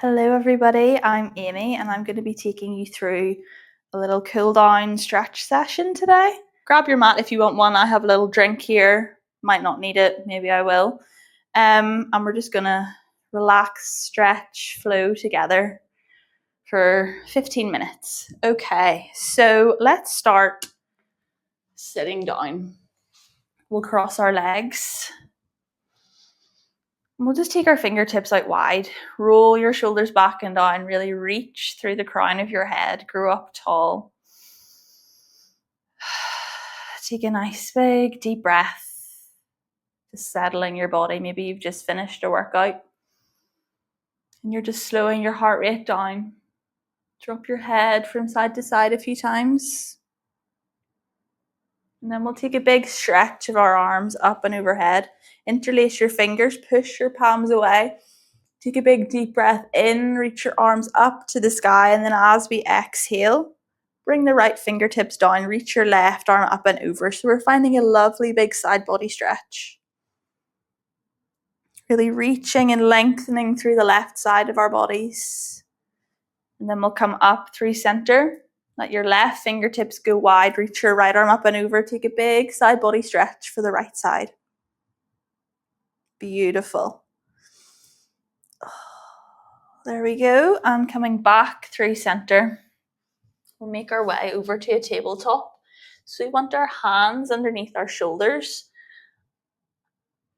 Hello everybody, I'm Amy and I'm going to be taking you through a little cool down stretch session today. Grab your mat if you want one. I have a little drink here, might not need it, maybe I will. And we're just going to relax, stretch, flow together for 15 minutes. Okay, so let's start sitting down. We'll cross our legs. We'll just take our fingertips out wide, roll your shoulders back and down, really reach through the crown of your head, grow up tall. Take a nice big deep breath, just settling your body. Maybe you've just finished a workout and you're just slowing your heart rate down. Drop your head from side to side a few times. And then we'll take a big stretch of our arms up and overhead. Interlace your fingers, push your palms away. Take a big deep breath in, reach your arms up to the sky, and then as we exhale, bring the right fingertips down, reach your left arm up and over. So we're finding a lovely big side body stretch. Really reaching and lengthening through the left side of our bodies. And then we'll come up through center. Let your left fingertips go wide, reach your right arm up and over. Take a big side body stretch for the right side. Beautiful. There we go. And coming back through center, we'll make our way over to a tabletop. So we want our hands underneath our shoulders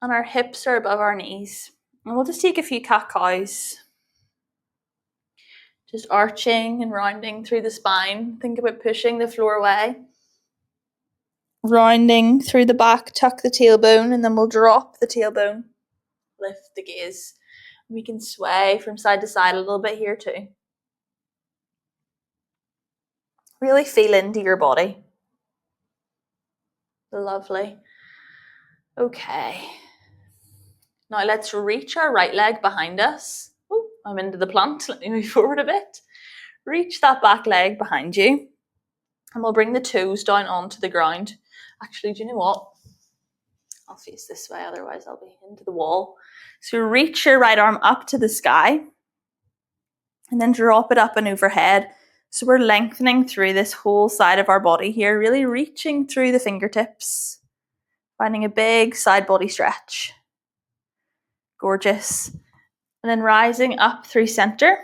and our hips are above our knees. And we'll just take a few cat-cows. Just arching and rounding through the spine. Think about pushing the floor away. Rounding through the back, tuck the tailbone, and then we'll drop the tailbone. Lift the gaze. We can sway from side to side a little bit here too. Really feel into your body. Lovely. Okay. Now let's reach our right leg behind us. Oh, I'm into the plant. Let me move forward a bit. Reach that back leg behind you. And we'll bring the toes down onto the ground. Actually, do you know what? I'll face this way, otherwise I'll be into the wall. So reach your right arm up to the sky. And then drop it up and overhead. So we're lengthening through this whole side of our body here. Really reaching through the fingertips. Finding a big side body stretch. Gorgeous. And then rising up through center,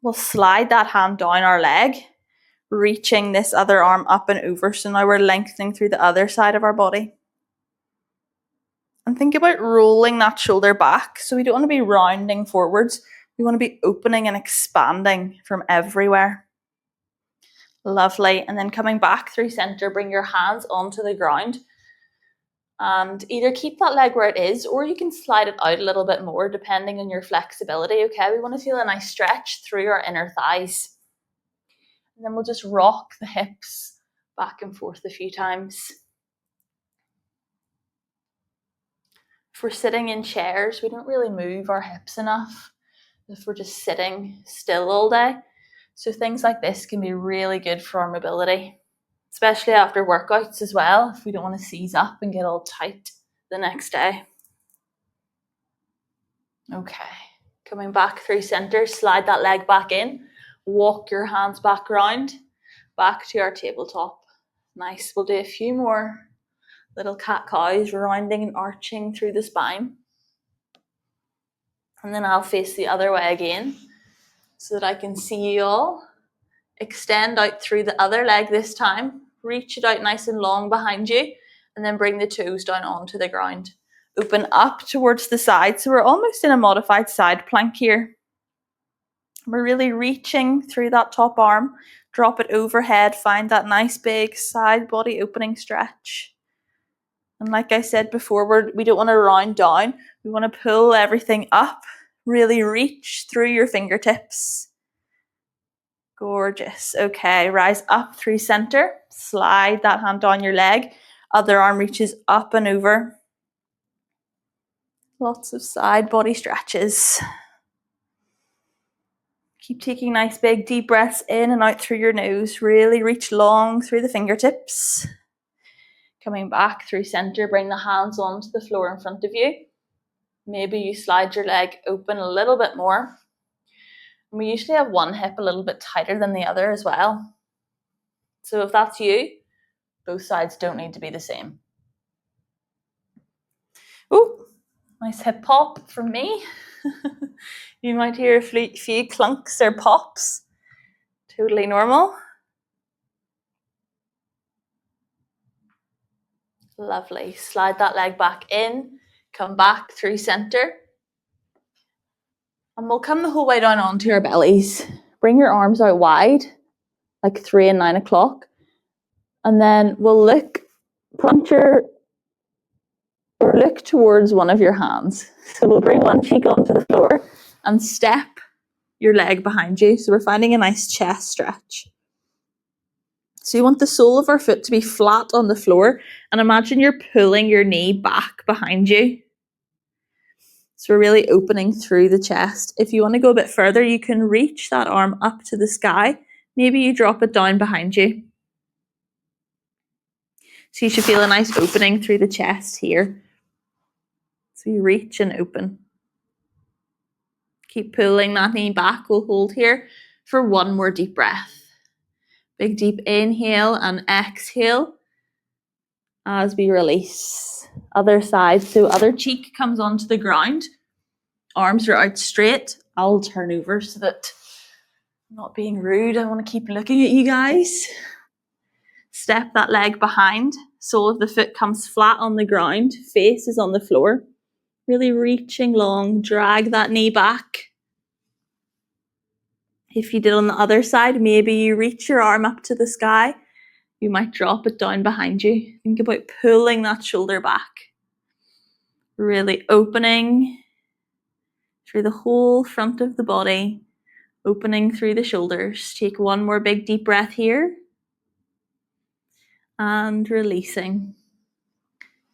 we'll slide that hand down our leg, reaching this other arm up and over. So now we're lengthening through the other side of our body. And think about rolling that shoulder back. So we don't want to be rounding forwards. We want to be opening and expanding from everywhere. Lovely. And then coming back through center, bring your hands onto the ground. And either keep that leg where it is, or you can slide it out a little bit more depending on your flexibility. Okay, we want to feel a nice stretch through our inner thighs. And then we'll just rock the hips back and forth a few times. If we're sitting in chairs, we don't really move our hips enough if we're just sitting still all day. So things like this can be really good for our mobility, especially after workouts as well, if we don't want to seize up and get all tight the next day. Okay, coming back through center, slide that leg back in, walk your hands back round, back to our tabletop. Nice, we'll do a few more little cat-cows, rounding and arching through the spine. And then I'll face the other way again so that I can see you all. Extend out through the other leg this time. Reach it out nice and long behind you. And then bring the toes down onto the ground. Open up towards the side. So we're almost in a modified side plank here. We're really reaching through that top arm. Drop it overhead. Find that nice big side body opening stretch. And like I said before, we don't want to round down. We want to pull everything up. Really reach through your fingertips. Gorgeous. Okay, rise up through center. Slide that hand down your leg. Other arm reaches up and over. Lots of side body stretches. Keep taking nice big deep breaths in and out through your nose. Really reach long through the fingertips. Coming back through center, bring the hands onto the floor in front of you. Maybe you slide your leg open a little bit more. And we usually have one hip a little bit tighter than the other as well. So if that's you, both sides don't need to be the same. Oh, nice hip pop from me. You might hear a few clunks or pops. Totally normal. Lovely. Slide that leg back in, come back through center. And we'll come the whole way down onto your bellies. Bring your arms out wide, like 3 and 9 o'clock. And then we'll look towards one of your hands. So we'll bring one cheek onto the floor and step your leg behind you. So we're finding a nice chest stretch. So you want the sole of our foot to be flat on the floor, and imagine you're pulling your knee back behind you. So we're really opening through the chest. If you want to go a bit further, you can reach that arm up to the sky. Maybe you drop it down behind you. So you should feel a nice opening through the chest here. So you reach and open. Keep pulling that knee back. We'll hold here for one more deep breath. Big deep inhale and exhale as we release. Other side, so other cheek comes onto the ground. Arms are out straight. I'll turn over so that I'm not being rude. I want to keep looking at you guys. Step that leg behind. Sole of the foot comes flat on the ground. Face is on the floor. Really reaching long. Drag that knee back. If you did on the other side, maybe you reach your arm up to the sky. You might drop it down behind you. Think about pulling that shoulder back. Really opening through the whole front of the body. Opening through the shoulders. Take one more big deep breath here. And releasing.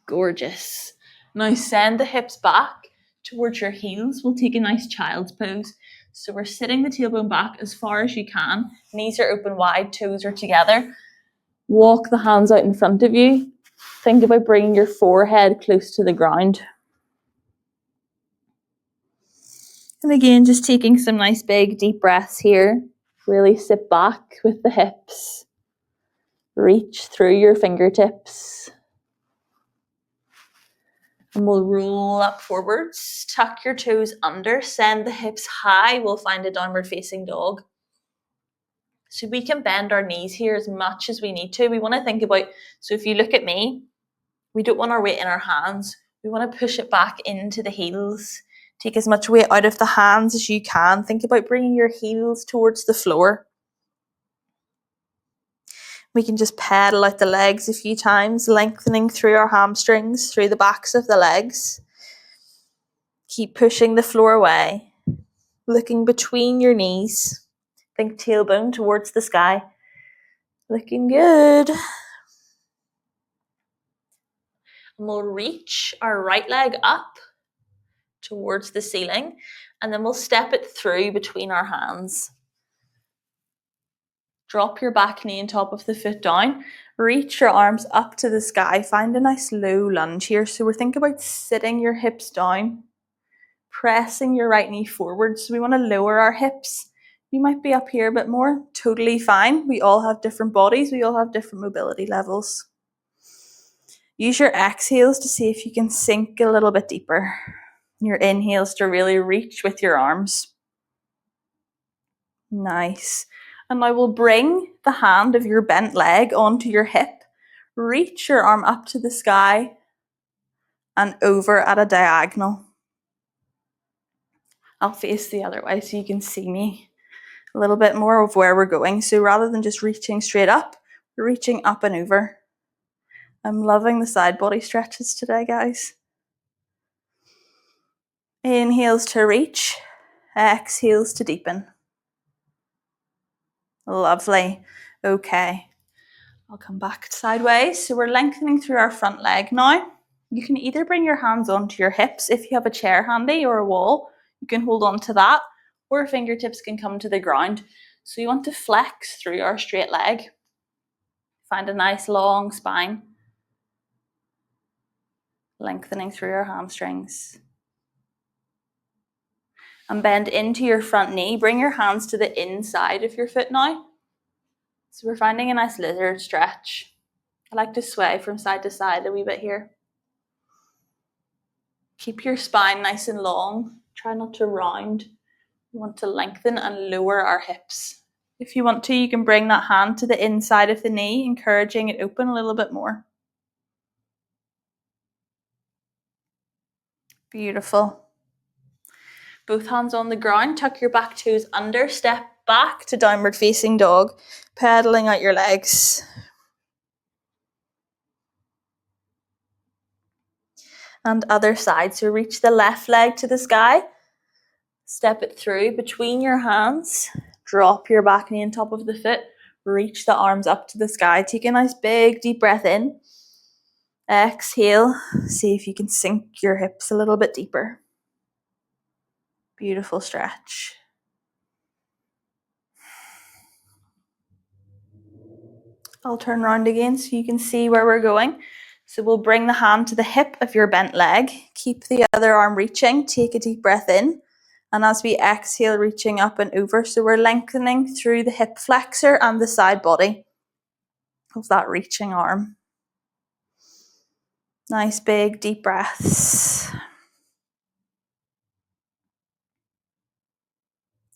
Gorgeous. Now send the hips back towards your heels. We'll take a nice child's pose. So we're sitting the tailbone back as far as you can. Knees are open wide, toes are together. Walk the hands out in front of you. Think about bringing your forehead close to the ground. And again, just taking some nice big deep breaths here. Really sit back with the hips. Reach through your fingertips. And we'll roll up forwards. Tuck your toes under. Send the hips high. We'll find a downward facing dog. So we can bend our knees here as much as we need to. We want to think about, so if you look at me, we don't want our weight in our hands. We want to push it back into the heels. Take as much weight out of the hands as you can. Think about bringing your heels towards the floor. We can just pedal out the legs a few times, lengthening through our hamstrings, through the backs of the legs. Keep pushing the floor away. Looking between your knees. Think tailbone towards the sky. Looking good. And we'll reach our right leg up towards the ceiling, and then we'll step it through between our hands. Drop your back knee on top of the foot down. Reach your arms up to the sky. Find a nice low lunge here. So we're thinking about sitting your hips down, pressing your right knee forward. So we want to lower our hips. You might be up here a bit more. Totally fine. We all have different bodies. We all have different mobility levels. Use your exhales to see if you can sink a little bit deeper. Your inhales to really reach with your arms. Nice. And now we'll bring the hand of your bent leg onto your hip. Reach your arm up to the sky and over at a diagonal. I'll face the other way so you can see me a little bit more of where we're going. So rather than just reaching straight up, we're reaching up and over. I'm loving the side body stretches today, guys. Inhales to reach, exhales to deepen. Lovely. Okay. I'll come back sideways. So we're lengthening through our front leg now. You can either bring your hands onto your hips if you have a chair handy or a wall. You can hold on to that, or fingertips can come to the ground. So you want to flex through our straight leg. Find a nice long spine. Lengthening through our hamstrings. And bend into your front knee. Bring your hands to the inside of your foot now. So we're finding a nice lizard stretch. I like to sway from side to side a wee bit here. Keep your spine nice and long. Try not to round. We want to lengthen and lower our hips. If you want to, you can bring that hand to the inside of the knee, encouraging it open a little bit more. Beautiful. Both hands on the ground, tuck your back toes under, step back to downward facing dog, pedaling out your legs. And other side, so reach the left leg to the sky, step it through between your hands, drop your back knee on top of the foot, reach the arms up to the sky, take a nice big deep breath in, exhale, see if you can sink your hips a little bit deeper. Beautiful stretch. I'll turn around again so you can see where we're going. So we'll bring the hand to the hip of your bent leg. Keep the other arm reaching. Take a deep breath in. And as we exhale, reaching up and over. So we're lengthening through the hip flexor and the side body of that reaching arm. Nice big deep breaths.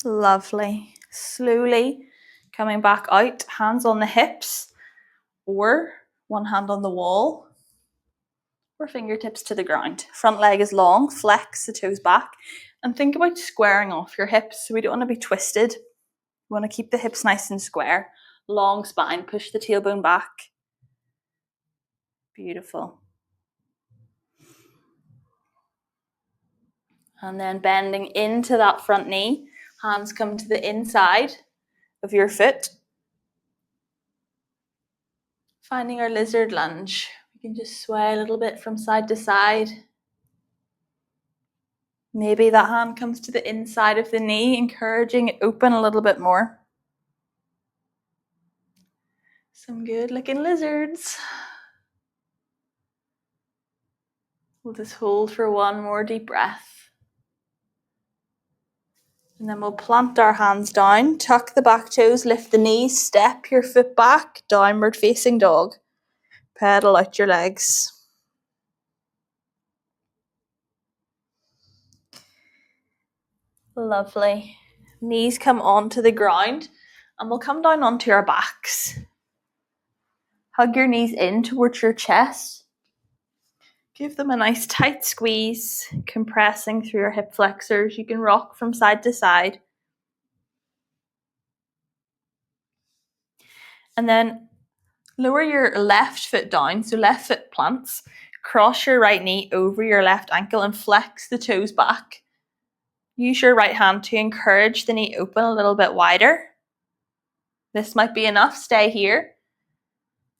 Lovely. Slowly coming back out, hands on the hips or one hand on the wall. Or fingertips to the ground. Front leg is long, flex the toes back, and think about squaring off your hips. So we don't want to be twisted. We want to keep the hips nice and square. Long spine, push the tailbone back. Beautiful. And then bending into that front knee, hands come to the inside of your foot. Finding our lizard lunge. We can just sway a little bit from side to side. Maybe that hand comes to the inside of the knee, encouraging it open a little bit more. Some good looking lizards. We'll just hold for one more deep breath. And then we'll plant our hands down, tuck the back toes, lift the knees, step your foot back, downward facing dog. Pedal out your legs. Lovely. Knees come onto the ground and we'll come down onto our backs. Hug your knees in towards your chest. Give them a nice tight squeeze, compressing through your hip flexors. You can rock from side to side. And then lower your left foot down, so left foot plants. Cross your right knee over your left ankle and flex the toes back. Use your right hand to encourage the knee open a little bit wider. This might be enough. Stay here.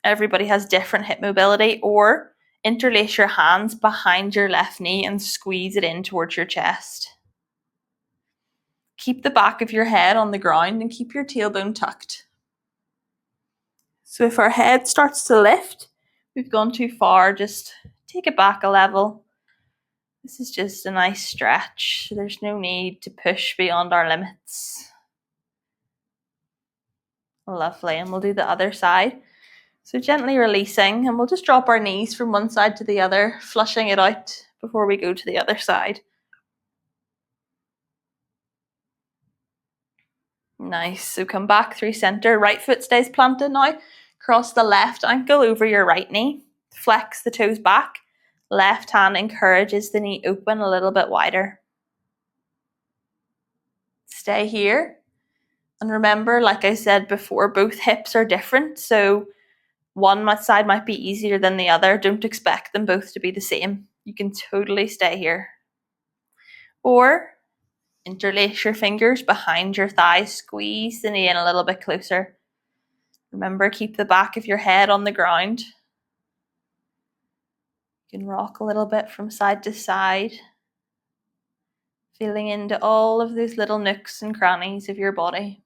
Everybody has different hip mobility, or interlace your hands behind your left knee and squeeze it in towards your chest. Keep the back of your head on the ground and keep your tailbone tucked. So if our head starts to lift, we've gone too far, just take it back a level. This is just a nice stretch. There's no need to push beyond our limits. Lovely. And we'll do the other side. So gently releasing, and we'll just drop our knees from one side to the other, flushing it out before we go to the other side. Nice. So come back through center. Right foot stays planted now. Cross the left ankle over your right knee. Flex the toes back. Left hand encourages the knee open a little bit wider. Stay here. And remember, like I said before, both hips are different. So one side might be easier than the other. Don't expect them both to be the same. You can totally stay here. Or interlace your fingers behind your thighs. Squeeze the knee in a little bit closer. Remember, keep the back of your head on the ground. You can rock a little bit from side to side, feeling into all of those little nooks and crannies of your body.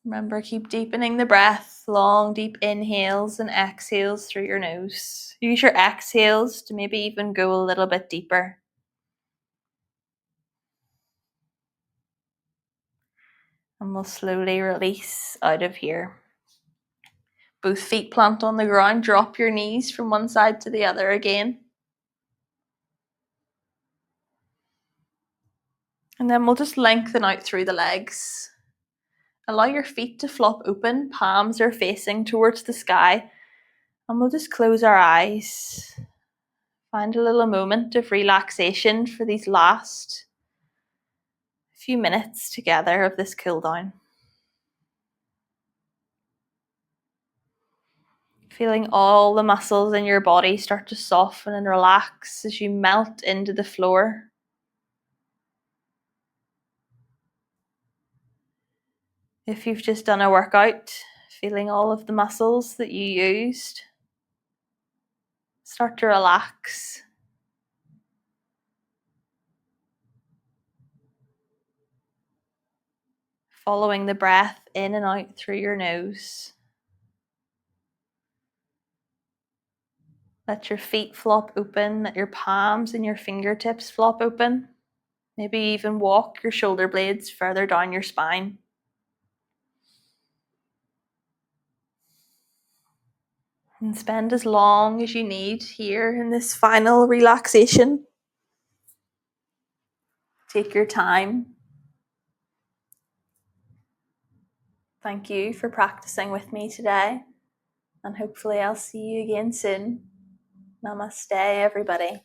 Remember, keep deepening the breath, long, deep inhales and exhales through your nose. Use your exhales to maybe even go a little bit deeper. And we'll slowly release out of here. Both feet plant on the ground, drop your knees from one side to the other again. And then we'll just lengthen out through the legs. Allow your feet to flop open, palms are facing towards the sky. And we'll just close our eyes. Find a little moment of relaxation for these last few minutes together of this cool down. Feeling all the muscles in your body start to soften and relax as you melt into the floor. If you've just done a workout, feeling all of the muscles that you used, start to relax. Following the breath in and out through your nose. Let your feet flop open, let your palms and your fingertips flop open. Maybe even walk your shoulder blades further down your spine. And spend as long as you need here in this final relaxation. Take your time. Thank you for practicing with me today, and hopefully I'll see you again soon. Namaste, everybody.